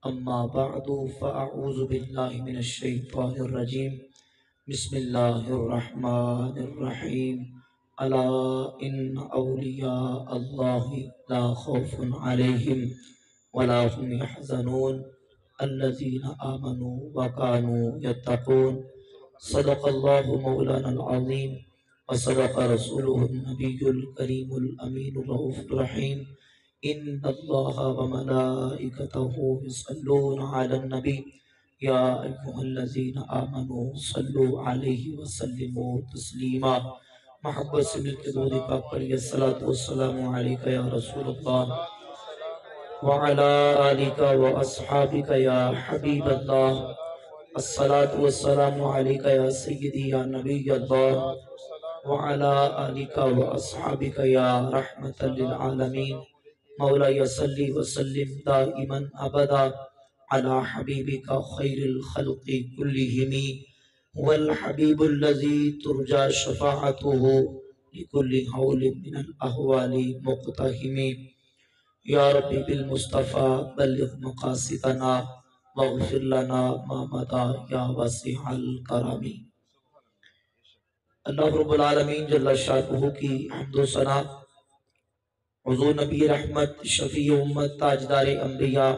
أما بعد فأعوذ بالله من الشيطان الرجيم بسم الله الرحمن الرحيم ألا إن أولياء الله لا خوف عليهم ولا هم يحزنون الذين آمنوا وكانوا يتقون صدق الله مولانا العظيم وصدق رسوله النبي الكريم الأمين الرؤوف الرحيم إن الله وملائكته يصلون على النبي يا أيها الذين آمنوا صلوا عليه وسلموا تسليما محبت سے مل کے درود پاک پڑھیے الصلاة والسلام علیک یا رسول اللہ وعلى آلك وأصحابك يا حبيب الله الصلاة والسلام عليك يا سيدي يا نبي الله وعلى آلك وأصحابك يا رحمة للعالمين مولاي صل وسلم دائما أبدا على حبيبك خير الخلق كلهم والحبيب الذي ترجى شفاعته لكل هول من الأهوال مقتحم یا ربی بالمصطفیٰ بلغ مقاصدنا واغفر لنا ما مضى یا واسع الکرم۔ اللہ رب العالمین جل شانہ کی حمد و ثنا، حضور نبی رحمت شفیع امت تاجدار انبیاء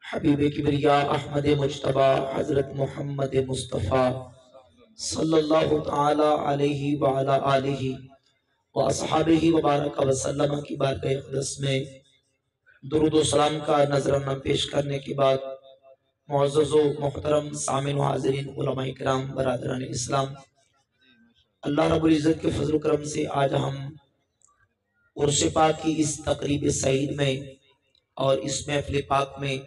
حبیب کبریا احمد مجتبی حضرت محمد مصطفیٰ صلی اللہ تعالی علیہ وعلا آلہ واصحابہ وبارک وسلم کی بارگاہ اقدس میں درود و سلام کا نذرانہ پیش کرنے کے بعد معزز و محترم سامعین و حاضرین علماء کرام برادران اسلام، اللہ رب العزت کے فضل و کرم سے آج ہم عرس پاک کی اس تقریب سعید میں اور اس محفل پاک میں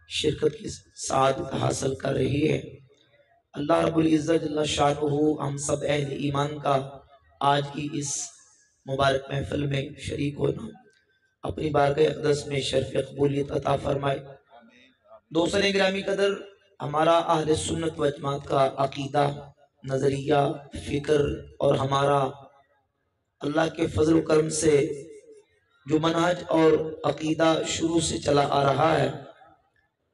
شرکت کی سعادت حاصل کر رہی ہے۔ اللہ رب العزت جل شانہ ہم سب اہل ایمان کا آج کی اس مبارک محفل میں شریک ہونا اپنی بارگاہ اقدس میں شرف قبولیت عطا فرمائے۔ دوستان گرامی قدر، ہمارا اہل سنت و جماعت کا عقیدہ، نظریہ، فکر اور ہمارا اللہ کے فضل و کرم سے جو منہج اور عقیدہ شروع سے چلا آ رہا ہے،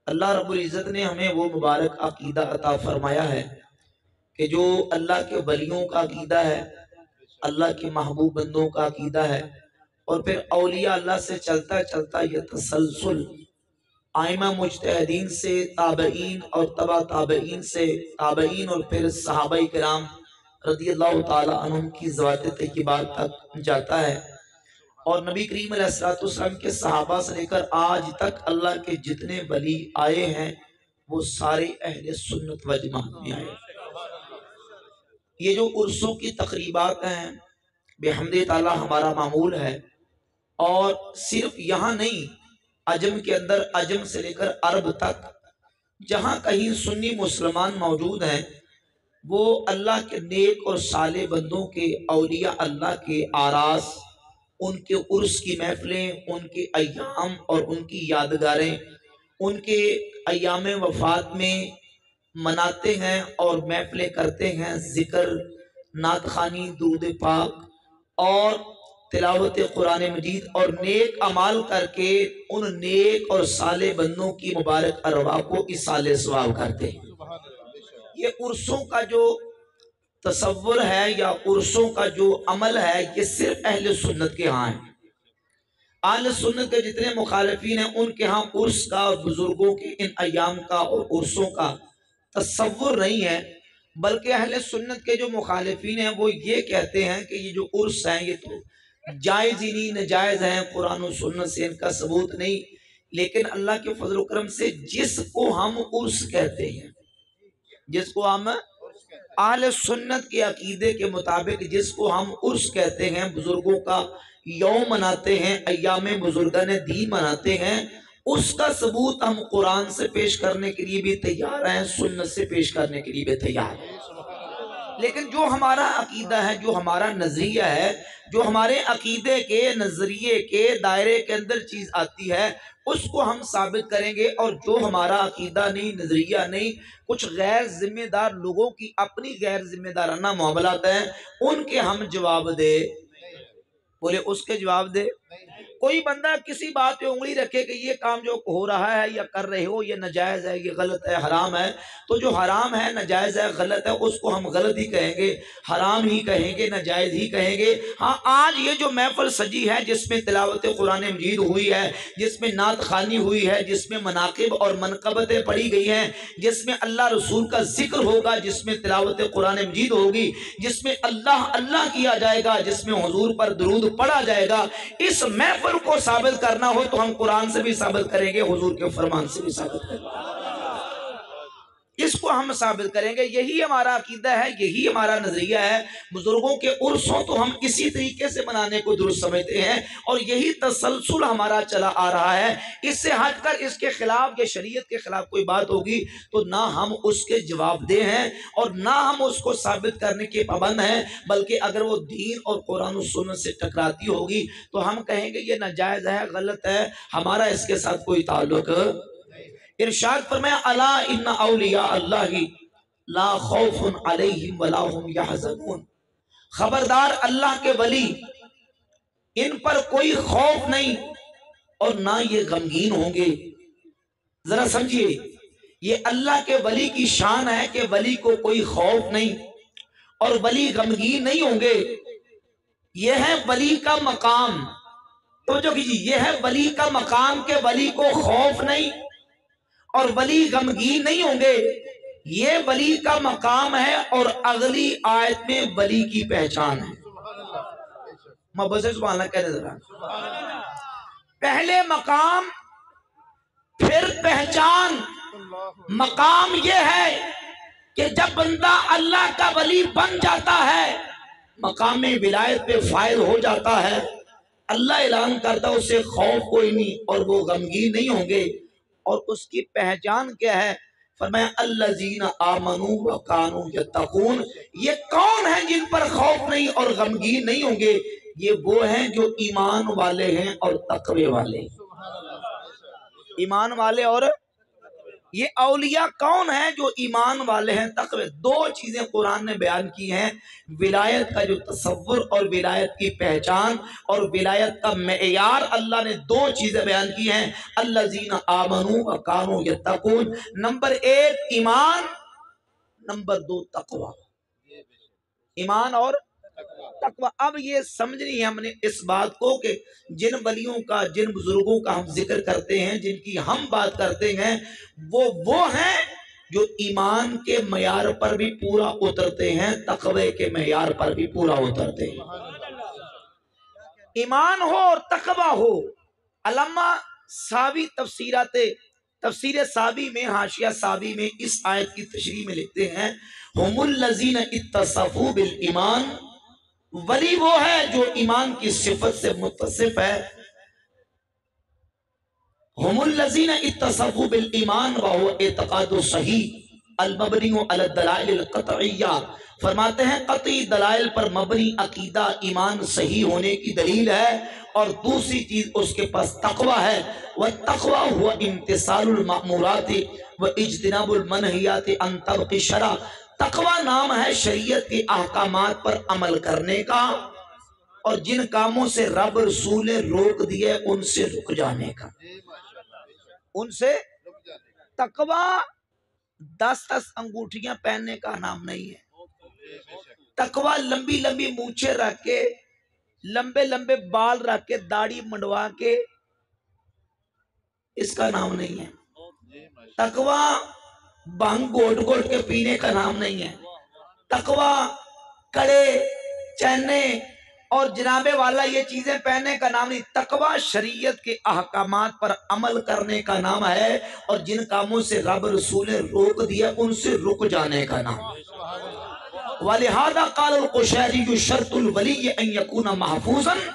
اللہ رب العزت نے ہمیں وہ مبارک عقیدہ عطا فرمایا ہے کہ جو اللہ کے ولیوں کا عقیدہ ہے، اللہ کے محبوب بندوں کا عقیدہ ہے، اور پھر اولیاء اللہ سے چلتا چلتا یہ تسلسل ائمہ مجتہدین سے تابعین اور تبع تابعین سے تابعین اور پھر صحابہ کرام رضی اللہ تعالی عنہم کی ذوات طیبات تک جاتا ہے، اور نبی کریم علیہ السلام کے صحابہ سے لے کر آج تک اللہ کے جتنے ولی آئے ہیں وہ سارے اہل سنت و جماعت میں آئے۔ یہ جو عرسوں کی تقریبات ہیں بحمد تعالی ہمارا معمول ہے، اور صرف یہاں نہیں، عجم کے اندر عجم سے لے کر عرب تک جہاں کہیں سنی مسلمان موجود ہیں وہ اللہ کے نیک اور صالح بندوں کے اولیاء اللہ کے آراس، ان کے عرس کی محفلیں، ان کے ایام اور ان کی یادگاریں ان کے ایام وفات میں مناتے ہیں اور محفلیں کرتے ہیں، ذکر، نعت خوانی، درود پاک اور تلاوت قرآن مجید اور نیک اعمال کر کے ان نیک اور صالح بندوں کی مبارک ارواح کو ایصال ثواب کرتے ہیں۔ یہ عرسوں کا جو تصور ہے یا عرسوں کا جو عمل ہے یہ صرف اہل سنت کے ہاں ہے۔ اہل سنت کے جتنے مخالفین ہیں ان کے ہاں عرس کا اور بزرگوں کے ان ایام کا اور عرسوں کا تصور نہیں ہے، بلکہ اہل سنت کے جو مخالفین ہیں وہ یہ کہتے ہیں کہ یہ جو عرس ہیں یہ تو جائز ہی نہیں، ناجائز ہیں، قرآن و سنت سے ان کا ثبوت نہیں۔ لیکن اللہ کے فضل و کرم سے جس کو ہم عرس کہتے ہیں، جس کو ہم اہل سنت کے عقیدے کے مطابق جس کو ہم عرس کہتے ہیں، بزرگوں کا یوم مناتے ہیں، ایام بزرگان دین مناتے ہیں، اس کا ثبوت ہم قرآن سے پیش کرنے کے لیے بھی تیار ہیں، سنت سے پیش کرنے کے لیے بھی تیار ہیں۔ لیکن جو ہمارا عقیدہ ہے، جو ہمارا نظریہ ہے، جو ہمارے عقیدے کے نظریے کے دائرے کے اندر چیز آتی ہے اس کو ہم ثابت کریں گے، اور جو ہمارا عقیدہ نہیں، نظریہ نہیں، کچھ غیر ذمہ دار لوگوں کی اپنی غیر ذمہ دارانہ معاملات ہیں ان کے ہم جواب دے، بولے اس کے جواب دے، کوئی بندہ کسی بات پہ انگلی رکھے کہ یہ کام جو ہو رہا ہے یا کر رہے ہو یہ ناجائز ہے، یہ غلط ہے، حرام ہے، تو جو حرام ہے، ناجائز ہے، غلط ہے، اس کو ہم غلط ہی کہیں گے، حرام ہی کہیں گے، ناجائز ہی کہیں گے۔ ہاں آج یہ جو محفل سجی ہے، جس میں تلاوت قرآن مجید ہوئی ہے، جس میں نعت خوانی ہوئی ہے، جس میں مناقب اور منقبتیں پڑھی گئی ہیں، جس میں اللہ رسول کا ذکر ہوگا، جس میں تلاوت قرآن مجید ہوگی، جس میں اللہ اللہ کیا جائے گا، جس میں حضور پر درود پڑھا جائے گا، اس محفل کو ثابت کرنا ہو تو ہم قرآن سے بھی ثابت کریں گے، حضور کے فرمان سے بھی ثابت کریں گے، اس کو ہم ثابت کریں گے۔ یہی ہمارا عقیدہ ہے، یہی ہمارا نظریہ ہے۔ بزرگوں کے عرصوں تو ہم اسی طریقے سے منانے کو درست سمجھتے ہیں، اور یہی تسلسل ہمارا چلا آ رہا ہے۔ اس سے ہٹ کر اس کے خلاف یا شریعت کے خلاف کوئی بات ہوگی تو نہ ہم اس کے جواب دہ ہیں اور نہ ہم اس کو ثابت کرنے کے پابند ہیں، بلکہ اگر وہ دین اور قرآن و سنت سے ٹکراتی ہوگی تو ہم کہیں گے یہ ناجائز ہے، غلط ہے، ہمارا اس کے ساتھ کوئی تعلق۔ ارشاد فرمایا الا ان اولیاء اللہ لا خوف علیہم ولا هم یحزنون، خبردار اللہ کے ولی، ان پر کوئی خوف نہیں اور نہ یہ غمگین ہوں گے۔ ذرا سمجھیے، یہ اللہ کے ولی کی شان ہے کہ ولی کو کوئی خوف نہیں اور ولی غمگین نہیں ہوں گے۔ یہ ہے ولی کا مقام، تو جو کیجیے، یہ ہے ولی کا مقام کہ ولی کو خوف نہیں اور ولی غمگین نہیں ہوں گے، یہ ولی کا مقام ہے۔ اور اگلی آیت میں ولی کی پہچان ہے۔ محبت سے سبحان اللہ کہنے ذرا۔ پہلے مقام پھر پہچان۔ مقام یہ ہے کہ جب بندہ اللہ کا ولی بن جاتا ہے، مقام ولایت پہ فائز ہو جاتا ہے، اللہ اعلان کرتا ہے اسے خوف کوئی نہیں اور وہ غمگین نہیں ہوں گے۔ اور اس کی پہچان کیا ہے؟ فرمایا الذین آمنوا وکانوا یتقون، یہ کون ہیں جن پر خوف نہیں اور غمگین نہیں ہوں گے؟ یہ وہ ہیں جو ایمان والے ہیں اور تقوی والے۔ ایمان والے اور یہ اولیاء کون ہیں؟ جو ایمان والے ہیں، تقوی۔ دو چیزیں قرآن نے بیان کی ہیں، ولایت کا جو تصور اور ولایت کی پہچان اور ولایت کا معیار، اللہ نے دو چیزیں بیان کی ہیں، الذین آمنوا وکانوا یتقون۔ نمبر ایک ایمان، نمبر دو تقوی۔ ایمان اور تقوی۔ اب یہ سمجھنی ہے ہم نے اس بات کو کہ جن ولیوں کا، جن بزرگوں کا ہم ذکر کرتے ہیں، جن کی ہم بات کرتے ہیں، وہ ہیں جو ایمان کے معیار پر بھی پورا اترتے ہیں، تقوی کے معیار پر بھی پورا اترتے ہیں۔ ایمان ہو اور تقوی ہو۔ علامہ ساوی تفسیر ساوی میں، حاشیہ ساوی میں اس آیت کی تشریح میں لکھتے ہیں ہم الذین اتصفوا بالایمان، ولی وہ ہے جو ایمان کی صفت سے متصف ہے۔ ہم الذین اتصفوا بالایمان وهو اعتقاد صحیح المبنی علی الدلائل القطعیہ، فرماتے ہیں قطعی دلائل پر مبنی عقیدہ ایمان صحیح ہونے کی دلیل ہے۔ اور دوسری چیز اس کے پاس تقوی ہے، والتقوی هو امتثال المأمورات واجتناب المنہیات عن طبق الشرع۔ تقوی نام ہے شریعت کے احکامات پر عمل کرنے کا اور جن کاموں سے رب رسول نے روک دیے ان سے رک جانے کا۔ ان سے تقوی 10 انگوٹھیاں پہننے کا نام نہیں ہے۔ تقوی لمبی لمبی مونچھیں رکھ کے، لمبے لمبے بال رکھ کے، داڑھی منڈوا کے، اس کا نام نہیں ہے۔ تقوی بھنگ گھوٹ گھوٹ کے پینے کا نام نہیں ہے۔ تقوی کڑے، چہنے اور جنابے والا یہ چیزیں پہننے کا نام نہیں۔ تقوی شریعت کے احکامات پر عمل کرنے کا نام ہے اور جن کاموں سے رب رسول نے روک دیا ان سے رک جانے کا نام ہے۔ وَلِهَذَا قَالَ الْقُشَيْرِيُّ شَرْطُ الْوَلِيِّ أَن يَكُونَ مَحْفُوظًا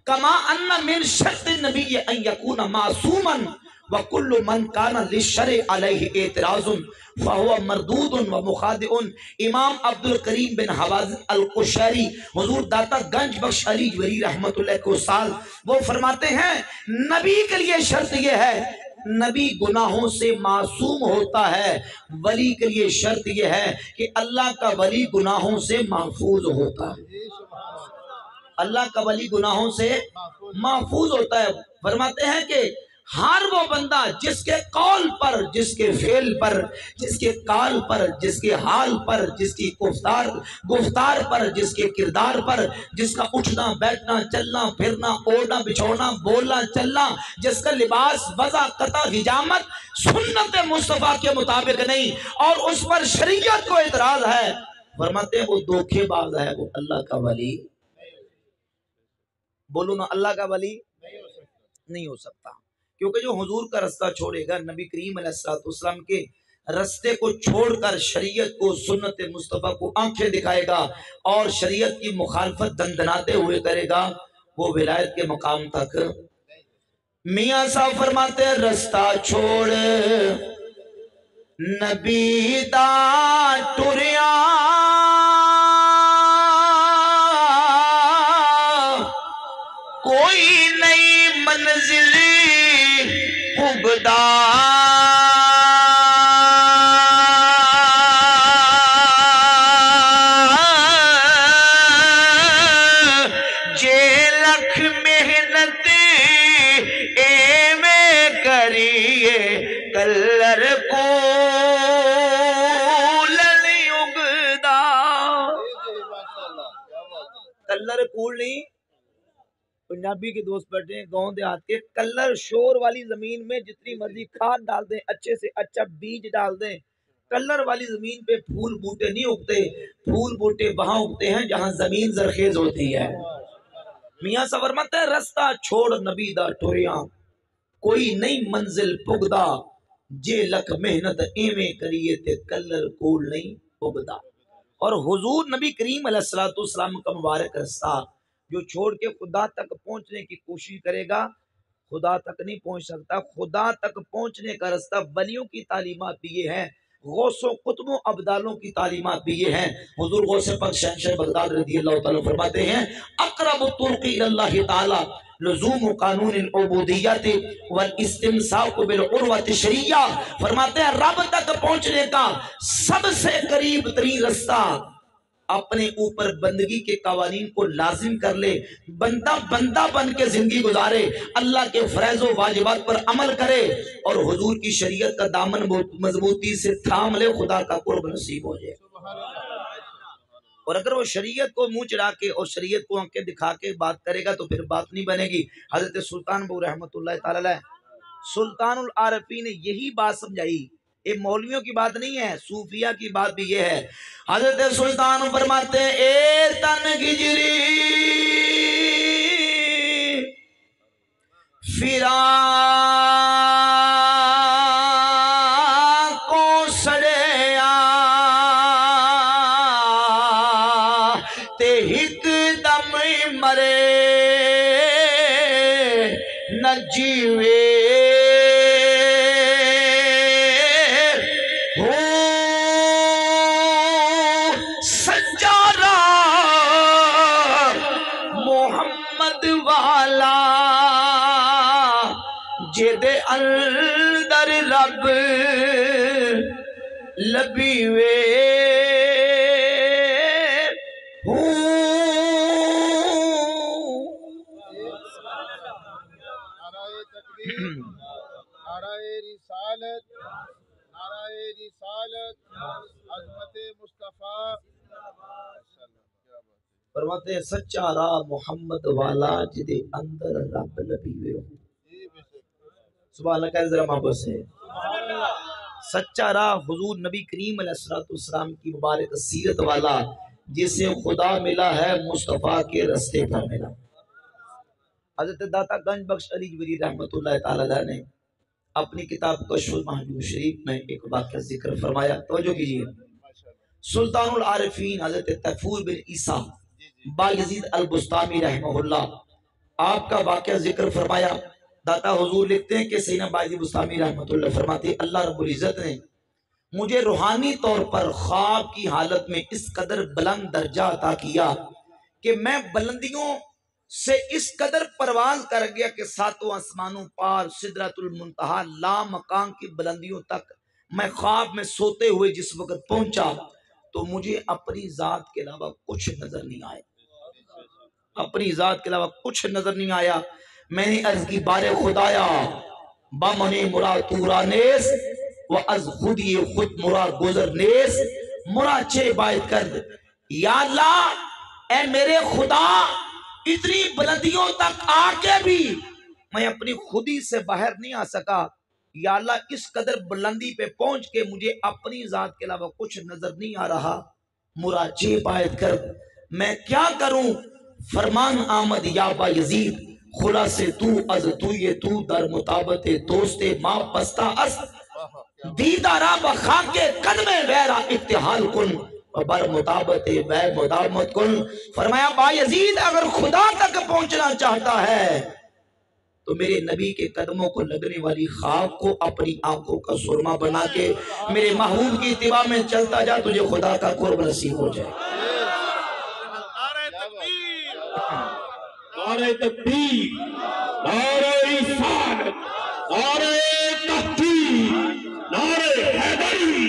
كَمَا أَنَّ مِنْ شَرْطِ النَّبِيِّ أَن يَكُونَ مَعْصُومًا وَكُلُّ مَنْ كَانَ لِلشَّرْعِ عَلَيْهِ اعْتِرَاضٌ فَهُوَ مَرْدُودٌ وَمُخَاطِئٌ۔ امام عبد الکریم بن حوازن القشیری، حضور داتا گنج بخش علی جوہری رحمت اللہ کے استاد، وہ فرماتے ہیں نبی کے لیے شرط یہ ہے، نبی گناہوں سے معصوم ہوتا ہے، ولی کے لیے شرط یہ ہے کہ اللہ کا ولی گناہوں سے محفوظ ہوتا ہے۔ اللہ کا ولی گناہوں سے محفوظ ہوتا ہے۔ فرماتے ہیں کہ ہر وہ بندہ جس کے قول پر، جس کے فعل پر، جس کے قال پر، جس کے حال پر، جس کی گفتار پر، جس کے کردار پر، جس کا اٹھنا بیٹھنا چلنا پھرنا اوڑھنا بچھونا بولنا چلنا، جس کا لباس وضع قطع حجامت سنت مصطفیٰ کے مطابق نہیں اور اس پر شریعت کو اعتراض ہے، فرماتے ہیں وہ دھوکے باز ہے، وہ اللہ کا ولی، بولو نا، اللہ کا ولی نہیں ہو سکتا۔ کیونکہ جو حضور کا رستہ چھوڑے گا، نبی کریم علیہ السلام کے رستے کو چھوڑ کر شریعت کو، سنت مصطفیٰ کو آنکھیں دکھائے گا اور شریعت کی مخالفت دندناتے ہوئے کرے گا، وہ ولایت کے مقام تک۔ میاں صاحب فرماتے ہیں رستہ چھوڑ نبی دا ٹریا، کوئی نئی منزل پگدا، جے لکھ محنت ایویں کریے کلر کو نہیں اگدا، کلر کول نہیں۔ پنجابی کے دوست بیٹھے ہیں گاؤں دیہات کے، کلر شور والی زمین میں جتنی مرضی کھاد ڈال دیں، اچھے سے اچھا بیج ڈال دیں، کلر والی زمین پہ پھول بوٹے نہیں اگتے، پھول بوٹے وہاں اگتے ہیں جہاں زمین زرخیز ہوتی ہے۔ میاں صاحب فرماتے ہیں رستہ چھوڑ نبی دا ٹریاں، کوئی نئی منزل پگدا، جے لکھ محنت ایویں کریے تے کلر کول نہیں اگدا۔ اور حضور نبی کریم علیہ السلام کا مبارک رستہ جو چھوڑ کے خدا تک پہنچنے کی کوشش کرے گا، خدا تک نہیں پہنچ سکتا۔ خدا تک پہنچنے کا رستہ ولیوں کی تعلیمات بھی یہ ہے، غوثوں قطبوں ابدالوں کی تعلیمات بھی یہ ہیں۔ حضور غوث پاک شہنشاہ بغداد رضی اللہ تعالیٰ فرماتے ہیں اقرب الطرق الی اللہ تعالی لزوم قانون العبودیت والاستمساک بالعروۃ الشریعہ، فرماتے ہیں رب تک پہنچنے کا سب سے قریب ترین رستہ اپنے اوپر بندگی کے قوانین کو لازم کر لے، بندہ بن کے زندگی گزارے، اللہ کے فرائض و واجبات پر عمل کرے اور حضور کی شریعت کا دامن مضبوطی سے تھام لے، خدا کا قرب نصیب ہو جائے۔ اور اگر وہ شریعت کو منہ چڑھا کے اور شریعت کو آنکھیں دکھا کے بات کرے گا تو پھر بات نہیں بنے گی۔ حضرت سلطان بہو رحمۃ اللہ تعالی علیہ، سلطان العارفین نے یہی بات سمجھائی، یہ مولویوں کی بات نہیں ہے، صوفیہ کی بات بھی یہ ہے۔ حضرت سلطان فرماتے ہیں اے تن گجری فراق کو سڑیا تے ہک دم مرے نہ جیوے، جدے اندر رب لبی وے نعرہ تکبیر، نعرہ رسالت، نعرہ رسالت، عظمت مصطفیٰ۔ فرماتے ہیں سچا راہ محمد والا جدے اندر رب لبی وے۔ سبحان اللہ کہہ ذرا محبت سے، سچا راہ حضور نبی کریم علیہ السلام کی مبارک سیرت والا جسے خدا ملا ہے مصطفیٰ کے رستے پر ملا۔ حضرت داتا گنج بخش علی جبری رحمت اللہ تعالیٰ نے اپنی کتاب کشف المحجوب شریف میں ایک واقعہ ذکر فرمایا، توجہ کیجیے۔ سلطان العارفین حضرت تیفور بن عیسیٰ بایزید البستامی رحمہ اللہ، آپ کا واقعہ ذکر فرمایا۔ داتا حضور لکھتے ہیں کہ سیدنا بایزید بستامی رحمت اللہ فرماتے ہیں اللہ رب العزت نے مجھے روحانی طور پر خواب کی حالت میں اس قدر بلند درجہ عطا کیا کہ میں بلندیوں سے اس قدر پرواز کر گیا کہ ساتوں آسمانوں پار سدرۃ المنتہا لا مقام کی بلندیوں تک میں خواب میں سوتے ہوئے جس وقت پہنچا تو مجھے اپنی ذات کے علاوہ کچھ نظر نہیں آئے۔ اپنی ذات کے علاوہ کچھ نظر نہیں آیا. میں نے عرض کی بارے خدایا بامن مرا تورا نیس و از خودی خود مرا گزر نیس مرا چے باید کرد. یا اللہ اے میرے خدا اتنی بلندیوں تک آ کے بھی میں اپنی خودی سے باہر نہیں آ سکا. یا اللہ اس قدر بلندی پہ پہنچ کے مجھے اپنی ذات کے علاوہ کچھ نظر نہیں آ رہا. مرا چے باید کرد میں کیا کروں. فرمان آمد یا با یزید خلاصے تو از توی تو در مطابت دوست ما پستا است دیدہ را بخاک قدم ویرا ابتحال کن بر مطابت ویر مدامت کن. فرمایا با یزید اگر خدا تک پہنچنا چاہتا ہے تو میرے نبی کے قدموں کو لگنے والی خاک کو اپنی آنکھوں کا سرما بنا کے میرے محبوب کی اتباع میں چلتا جا تجھے خدا کا قرب نصیب ہو جائے. نعرہ تکبیر، نعرہ رسالت، نعرہ تحقیق، نعرہ حیدری،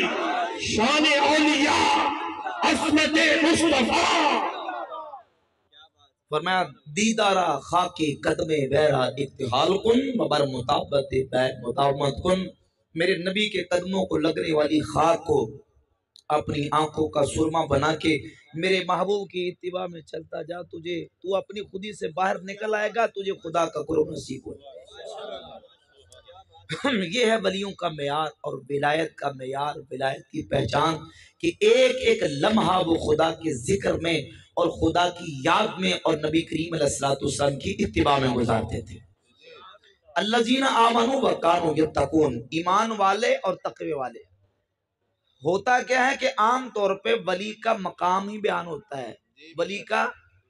شان اولیاء، عصمت مصطفیٰ. فرمایا دیدارا خاک قدم بیرا ابتحال کن بر مطابت بیر مدامت کن. میرے نبی کے قدموں کو لگنے والی خاک کو اپنی آنکھوں کا سرما بنا کے میرے محبوب کی اتباع میں چلتا جا تجھے تو اپنی خودی سے باہر نکل آئے گا تجھے خدا کا قرب نصیب ہو جائے. یہ ہے ولیوں کا معیار اور ولایت کا معیار، ولایت کی پہچان کہ ایک ایک لمحہ وہ خدا کے ذکر میں اور خدا کی یاد میں اور نبی کریم علیہ السلام کی اتباع میں گزارتے تھے. الذین آمنوا وکانوا یتقون، ایمان والے اور تقوی والے. ہوتا کیا ہے کہ عام طور پہ ولی کا مقام ہی بیان ہوتا ہے، ولی کا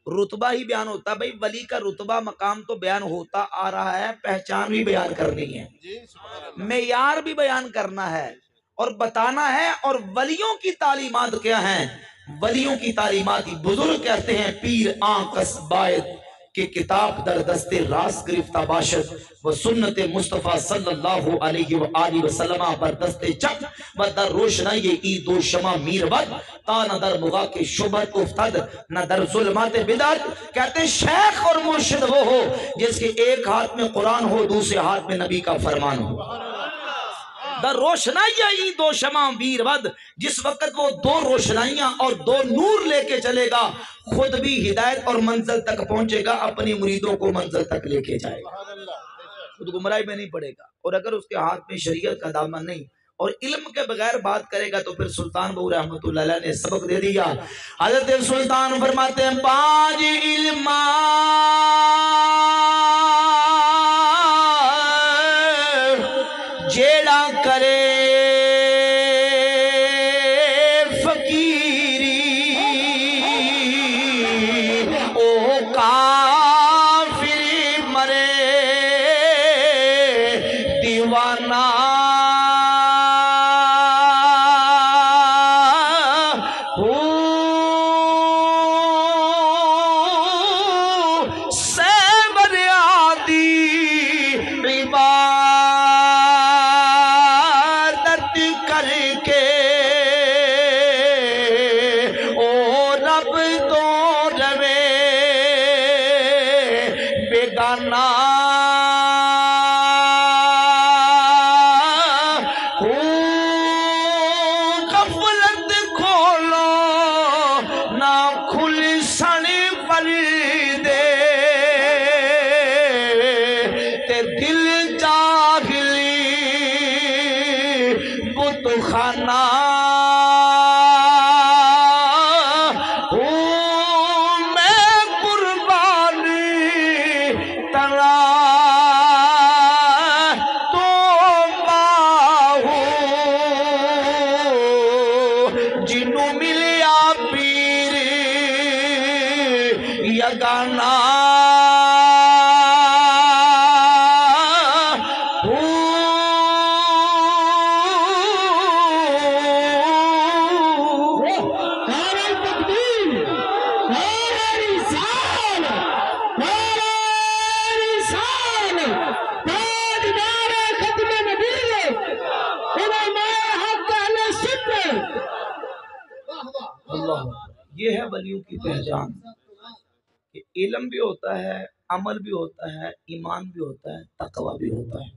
رتبہ ہی بیان ہوتا ہے. بھائی ولی کا رتبہ مقام تو بیان ہوتا آ رہا ہے، پہچان بھی بیان کرنی ہے، معیار بھی بیان کرنا ہے اور بتانا ہے. اور ولیوں کی تعلیمات کیا ہیں؟ ولیوں کی تعلیمات بزرگ کہتے ہیں پیر آنکس باید کہ کتاب در دست راست گرفتہ باشد و سنت مصطفیٰ صلی اللہ علیہ وآلہ وسلم بر دست چپ و در روشنائی عید و شمع میر ود تا نہ در مغا کے شبہت افتد نہ در ظلمات بدعت. کہتے ہیں شیخ اور مرشد وہ ہو جس کے ایک ہاتھ میں قرآن ہو دوسرے ہاتھ میں نبی کا فرمان ہو. در روشنائی دو شمع ویر ود، جس وقت وہ دو روشنائیاں اور دو نور لے کے چلے گا خود بھی ہدایت اور منزل تک پہنچے گا، اپنی مریدوں کو منزل تک لے کے جائے گا، خود گمراہی میں نہیں پڑے گا. اور اگر اس کے ہاتھ میں شریعت کا دامن نہیں اور علم کے بغیر بات کرے گا تو پھر سلطان بہو رحمت اللہ علیہ نے سبق دے دیا. حضرت سلطان فرماتے ہیں پانچ علم جیڑا کرے فقیری او کافر مرے دیوانہ یہ ہے ولیوں کی پہچان کہ علم بھی ہوتا ہے، عمل بھی ہوتا ہے، ایمان بھی ہوتا ہے، تقوی بھی ہوتا ہے.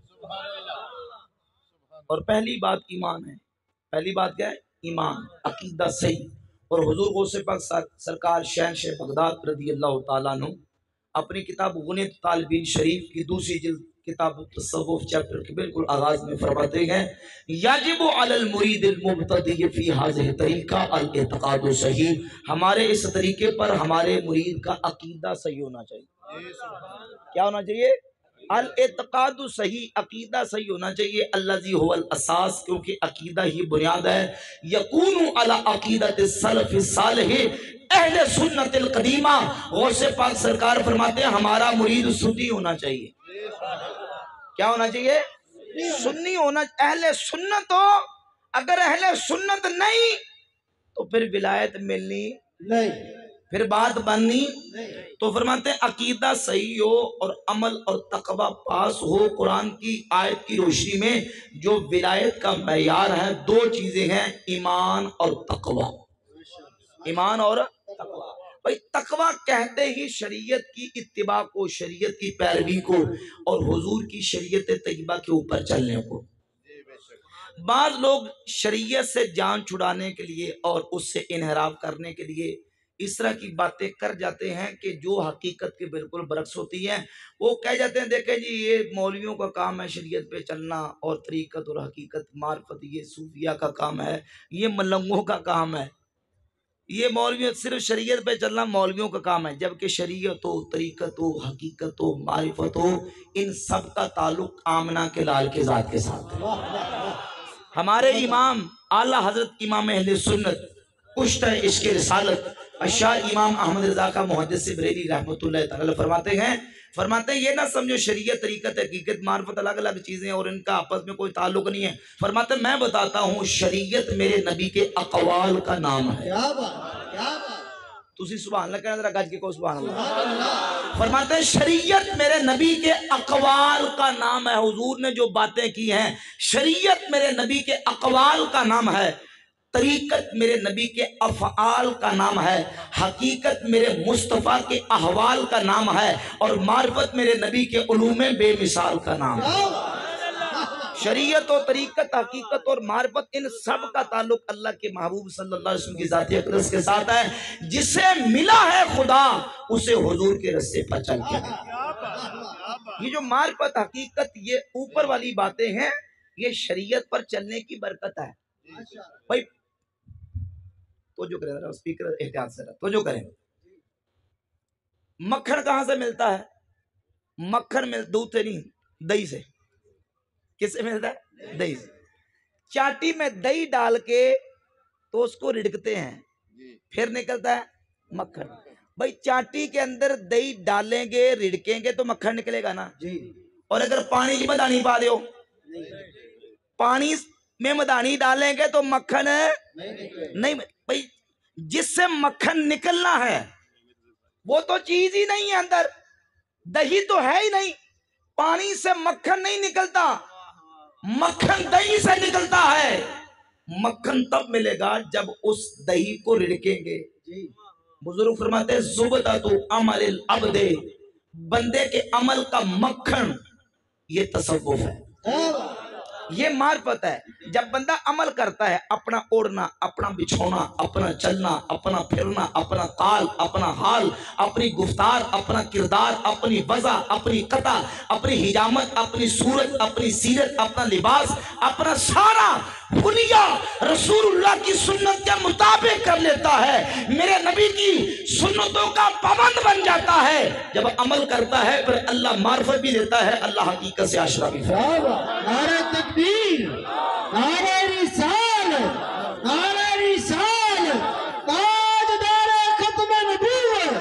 اور پہلی بات ایمان ہے. پہلی بات کیا ہے؟ ایمان، عقیدہ صحیح. اور حضور غوث پاک سرکار شہنشاہ بغداد رضی اللہ تعالیٰ عنہ اپنی کتاب غنیۃ طالبین شریف کی دوسری جلد کتاب التصوف چیپٹر کے بالکل آغاز میں فرماتے ہیں یجب علی المرید المبتدی فی هذه طریقہ الاعتقاد صحیح. ہمارے اس طریقے پر ہمارے مرید کا عقیدہ صحیح ہونا چاہیے. کیا ہونا چاہیے؟ الاعتقاد صحیح، عقیدہ صحیح ہونا چاہیے. الذی هو الاساس، کیونکہ عقیدہ ہی بنیاد ہے. یکون علی عقیدۃ السلف الصالح اہل سنت القدیمہ. غوث پاک سرکار فرماتے ہیں ہمارا مرید سنی ہونا چاہیے. کیا ہونا چاہیے؟ سنی ہونا. اہل سنت ہو. اگر اہل سنت نہیں تو پھر ولایت ملنی نہیں، پھر بات بننی. تو فرماتے ہیں عقیدہ صحیح ہو اور عمل اور تقوی پاس ہو. قرآن کی آیت کی روشنی میں جو ولایت کا معیار ہے دو چیزیں ہیں، ایمان اور تقوی. ایمان اور تقوی. بھائی تقوی کہتے ہی شریعت کی اتباع کو، شریعت کی پیروی کو اور حضور کی شریعت طیبہ کے اوپر چلنے کو. بعض لوگ شریعت سے جان چھڑانے کے لیے اور اس سے انحراف کرنے کے لیے اس طرح کی باتیں کر جاتے ہیں کہ جو حقیقت کے بالکل برعکس ہوتی ہیں. وہ کہہ جاتے ہیں دیکھیں جی یہ مولویوں کا کام ہے شریعت پہ چلنا، اور طریقت اور حقیقت معرفت یہ صوفیہ کا کام ہے، یہ ملنگوں کا کام ہے. یہ مولویوں صرف شریعت پہ چلنا مولویوں کا کام ہے، جبکہ شریعت ہو، طریقت ہو، حقیقت ہو، معرفت ہو، ان سب کا تعلق آمنہ کے لال کے ذات کے ساتھ ہے. ہمارے امام اعلیٰ حضرت امام اہل سنت کشتہ عشق رسالت اشاہ امام احمد رضا کا محدث بریلی رحمۃ اللہ تعالی فرماتے ہیں یہ نہ سمجھو شریعت، طریقت، حقیقت، معرفت الگ الگ چیزیں اور ان کا آپس میں کوئی تعلق نہیں ہے. فرماتے ہیں میں بتاتا ہوں شریعت میرے نبی کے اقوال کا نام ہے. تسی سبحان اللہ کہنا ذرا گج کے کو سبحان اللہ. فرماتے ہیں شریعت میرے نبی کے اقوال کا نام ہے. حضور نے جو باتیں کی ہیں شریعت میرے نبی کے اقوال کا نام ہے. طریقت میرے نبی کے افعال کا نام ہے. حقیقت میرے مصطفیٰ کے احوال کا نام ہے. اور معرفت میرے نبی کے علوم بے مثال کا نام ہے. شریعت و طریقت، حقیقت اور معرفت ان سب کا تعلق اللہ کے محبوب صلی اللہ علیہ وسلم کی ذاتی اقدس کے ساتھ ہے. جسے ملا ہے خدا اسے حضور کے رستے پر چل کے. یہ جو معرفت، حقیقت، یہ اوپر والی باتیں ہیں یہ شریعت پر چلنے کی برکت ہے. بھائی توجہ کریں ذرا، اسپیکر احتیاط سے توجہ کریں. مکھن کہاں سے ملتا ہے؟ مکھن دودھ سے نہیں، دہی سے. کس سے ملتا ہے؟ دہی سے. چاٹی میں دہی ڈال کے تو اس کو رڑکتے ہیں، پھر نکلتا ہے مکھن. بھائی چاٹی کے اندر دہی ڈالیں گے، رڑکیں گے تو مکھن نکلے گا نا. اور اگر پانی کی مدانی پا دیو، پانی میں مدانی ڈالیں گے تو مکھن نہیں. بھائی جس سے مکھن نکلنا ہے وہ تو چیز ہی نہیں ہے اندر، دہی تو ہے ہی نہیں. پانی سے مکھن نہیں نکلتا، مکھن دہی سے نکلتا ہے. مکھن تب ملے گا جب اس دہی کو رڑکیں گے. بزرگ فرماتے ہیں زبدۃ عمل العبد، بندے کے عمل کا مکھن یہ تصوف ہے، یہ معرفت ہے. جب بندہ عمل کرتا ہے، اپنا اوڑھنا، اپنا بچھونا، اپنا چلنا، اپنا پھرنا، اپنا قال، اپنا حال، اپنی گفتار، اپنا کردار، اپنی وضع، اپنی قطع، اپنی حجامت، اپنی صورت، اپنی سیرت، اپنا لباس، اپنا سارا حلیہ رسول اللہ کی سنت کے مطابق کر لیتا ہے، میرے نبی کی سنتوں کا پابند بن جاتا ہے. جب عمل کرتا ہے پھر اللہ معرفت بھی دیتا ہے، اللہ حقیقت سے آشنا بھی. نعرہ تکبیر، نعرہ رسالت، نعرہ رسالت، تاجدار ختم نبوت،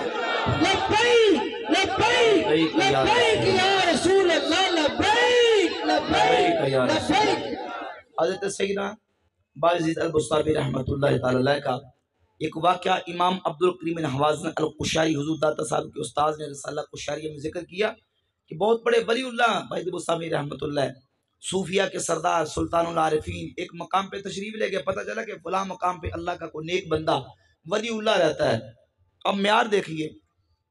لبیک لبیک لبیک یا رسول اللہ، لبیک لبیک لبیک. حضرت سیدنا باعزید البستامی رحمۃ اللہ تعالی علیہ کا ایک واقعہ امام عبد الکریم حوازن القشاری حضور داتا صاحب کے استاذ نے رسالہ قشاریہ میں ذکر کیا کہ بہت بڑے ولی اللہ باعزید البستامی رحمۃ اللہ صوفیہ کے سردار سلطان العارفین ایک مقام پہ تشریف لے گئے. پتہ چلا کہ فلاں مقام پہ اللہ کا کوئی نیک بندہ ولی اللہ رہتا ہے. اب معیار دیکھیے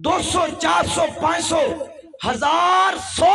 200, 400, 500, 1000, 100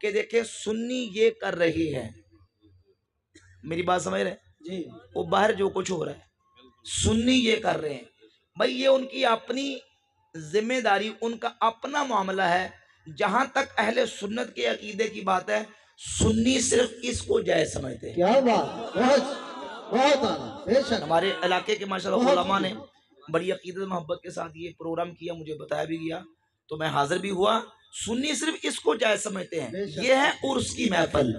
کہ دیکھیں سنی یہ کر رہی ہے، میری بات سمجھ رہے ہیں؟ جی وہ باہر جو کچھ ہو رہا ہے سنی یہ کر رہے ہیں، بھائی یہ ان کی اپنی ذمہ داری، ان کا اپنا معاملہ ہے۔ جہاں تک اہل سنت کے عقیدے کی بات ہے، سنی صرف اس کو جائز سمجھتے ہیں۔ کیا بات، بہت بہت اعلیٰ، بے شک۔ ہمارے علاقے کے ماشاءاللہ بہت علماء نے بڑی عقیدت محبت کے ساتھ یہ پروگرام کیا، مجھے بتایا بھی گیا تو میں حاضر بھی ہوا۔ سنی صرف اس کو جائز سمجھتے ہیں۔ یہ ہے عرس کی محفل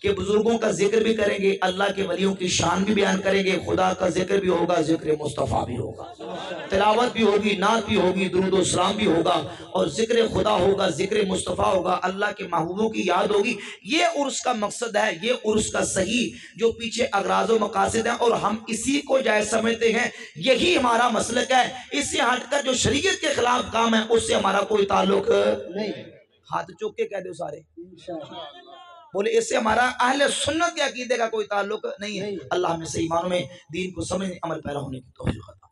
کہ بزرگوں کا ذکر بھی کریں گے، اللہ کے ولیوں کی شان بھی بیان کریں گے، خدا کا ذکر بھی ہوگا، ذکر مصطفیٰ بھی ہوگا، تلاوت بھی ہوگی، نعت بھی ہوگی، درود و سلام بھی ہوگا، اور ذکر خدا ہوگا، ذکر مصطفیٰ ہوگا، اللہ کے محبوبوں کی یاد ہوگی۔ یہ عرس کا مقصد ہے، یہ عرس کا صحیح جو پیچھے اغراض و مقاصد ہیں، اور ہم اسی کو جائز سمجھتے ہیں۔ یہی ہمارا مسلک ہے۔ اس سے ہٹ کر جو شریعت کے خلاف کام ہے اس سے ہمارا کوئی تعلق نہیں، ہاتھ چوک کے کہہ دو سارے، انشاءاللہ۔ بولے اس سے ہمارا اہل سنت کے عقیدے کا کوئی تعلق نہیں ہے۔ اللہ ہمیں صحیح معنوں میں دین کو سمجھنے عمل پیرا ہونے کی توفیق عطا